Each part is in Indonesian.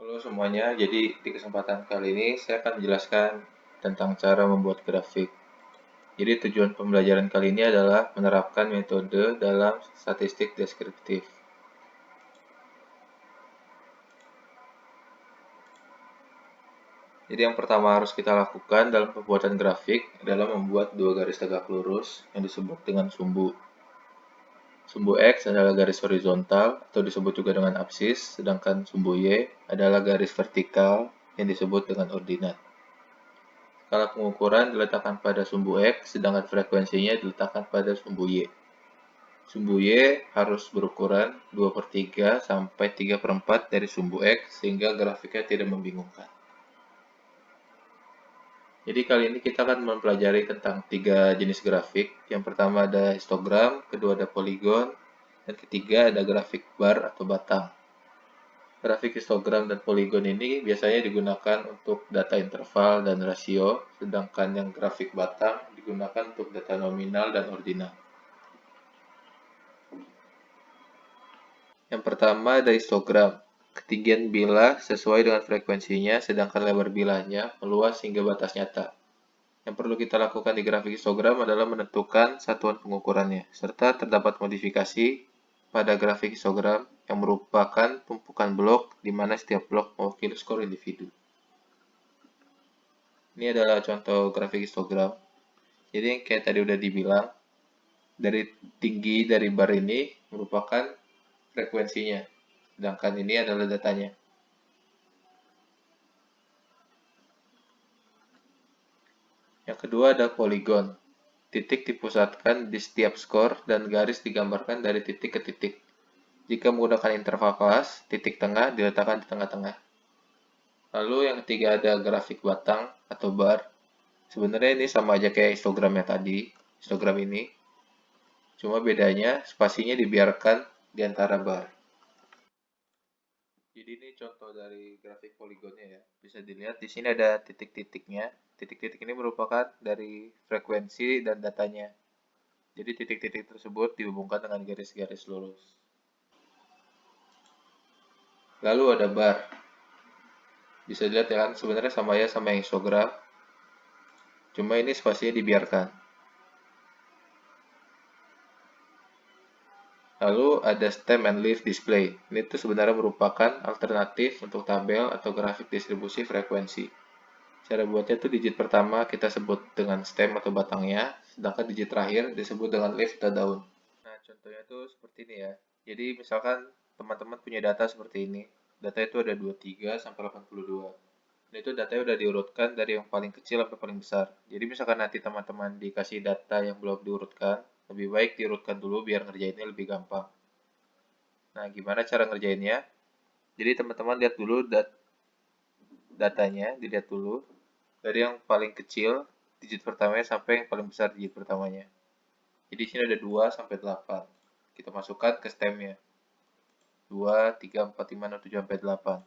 Halo semuanya, jadi di kesempatan kali ini saya akan menjelaskan tentang cara membuat grafik. Jadi tujuan pembelajaran kali ini adalah menerapkan metode dalam statistik deskriptif. Jadi yang pertama harus kita lakukan dalam pembuatan grafik adalah membuat dua garis tegak lurus yang disebut dengan sumbu. Sumbu X adalah garis horizontal atau disebut juga dengan absis, sedangkan sumbu Y adalah garis vertikal yang disebut dengan ordinat. Skala pengukuran diletakkan pada sumbu X, sedangkan frekuensinya diletakkan pada sumbu Y. Sumbu Y harus berukuran 2/3 sampai 3/4 dari sumbu X, sehingga grafiknya tidak membingungkan. Jadi kali ini kita akan mempelajari tentang 3 jenis grafik. Yang pertama ada histogram, kedua ada poligon, dan ketiga ada grafik bar atau batang. Grafik histogram dan poligon ini biasanya digunakan untuk data interval dan rasio, sedangkan yang grafik batang digunakan untuk data nominal dan ordinal. Yang pertama ada histogram. Ketinggian bilah sesuai dengan frekuensinya, sedangkan lebar bilahnya meluas hingga batas nyata. Yang perlu kita lakukan di grafik histogram adalah menentukan satuan pengukurannya, serta terdapat modifikasi pada grafik histogram yang merupakan tumpukan blok di mana setiap blok mewakili skor individu. Ini adalah contoh grafik histogram. Jadi yang kayak tadi udah dibilang, dari tinggi dari bar ini merupakan frekuensinya, sedangkan ini adalah datanya. Yang kedua ada poligon. Titik dipusatkan di setiap skor dan garis digambarkan dari titik ke titik. Jika menggunakan interval kelas, titik tengah diletakkan di tengah-tengah. Lalu yang ketiga ada grafik batang atau bar. Sebenarnya ini sama aja kayak histogramnya tadi, histogram ini. Cuma bedanya spasinya dibiarkan di antara bar. Jadi ini contoh dari grafik poligonnya ya. Bisa dilihat di sini ada titik-titiknya. Titik-titik ini merupakan dari frekuensi dan datanya. Jadi titik-titik tersebut dihubungkan dengan garis-garis lurus. Lalu ada bar. Bisa dilihat ya kan, sebenarnya sama ya sama yang histogram. Cuma ini spasinya dibiarkan. Lalu ada stem and leaf display. Ini tuh sebenarnya merupakan alternatif untuk tabel atau grafik distribusi frekuensi. Cara buatnya tuh digit pertama kita sebut dengan stem atau batangnya, sedangkan digit terakhir disebut dengan leaf atau daun. Nah, contohnya tuh seperti ini ya. Jadi misalkan teman-teman punya data seperti ini. Data itu ada 23 sampai 82. Dan itu datanya udah diurutkan dari yang paling kecil sampai paling besar. Jadi misalkan nanti teman-teman dikasih data yang belum diurutkan, lebih baik diurutkan dulu biar ngerjainnya lebih gampang. Nah, gimana cara ngerjainnya? Jadi teman-teman lihat dulu datanya, dilihat dulu dari yang paling kecil digit pertamanya sampai yang paling besar digit pertamanya. Jadi sini ada 2 sampai 8. Kita masukkan ke stemnya. 2, 3, 4, 5, 6, 7, sampai 8.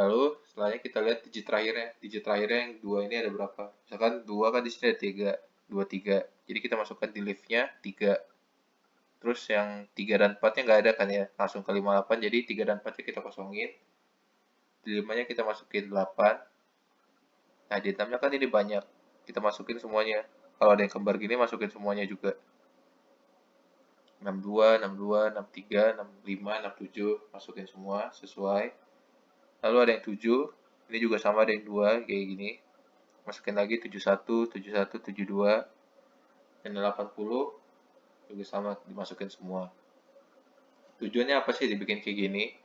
Lalu setelahnya kita lihat digit terakhirnya. Digit terakhirnya yang 2 ini ada berapa? Misalkan 2 kan di sini ada 3. 2, 3. Jadi kita masukkan di leaf-nya 3. Terus yang 3 dan 4-nya nggak ada kan ya. Langsung ke 58. Jadi 3 dan 4-nya kita kosongin. Di 5-nya kita masukin 8. Nah di 6-nya kan ini banyak. Kita masukin semuanya. Kalau ada yang kembar gini masukin semuanya juga. 62, 62, 63, 65, 67. Masukin semua sesuai. Lalu ada yang 7. Ini juga sama ada yang 2 kayak gini. Masukin lagi 71, 71, 72, dan 80 juga sama dimasukin semua. Tujuannya apa sih dibikin kayak gini?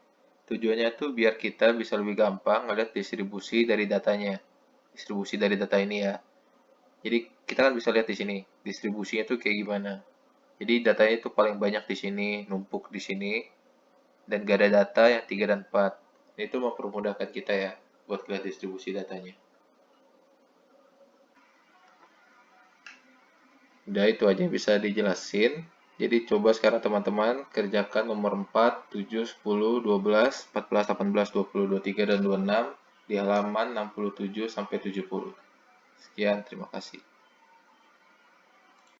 Tujuannya tuh biar kita bisa lebih gampang ngeliat distribusi dari datanya. Distribusi dari data ini ya. Jadi kita kan bisa lihat di sini, distribusinya tuh kayak gimana. Jadi datanya itu paling banyak di sini, numpuk di sini, dan gak ada data yang 3 dan 4. Itu mempermudahkan kita ya, buat lihat distribusi datanya. Udah itu aja yang bisa dijelasin. Jadi coba sekarang teman-teman kerjakan nomor 4, 7, 10, 12, 14, 18, 20, 23, dan 26 di halaman 67 sampai 70. Sekian, terima kasih.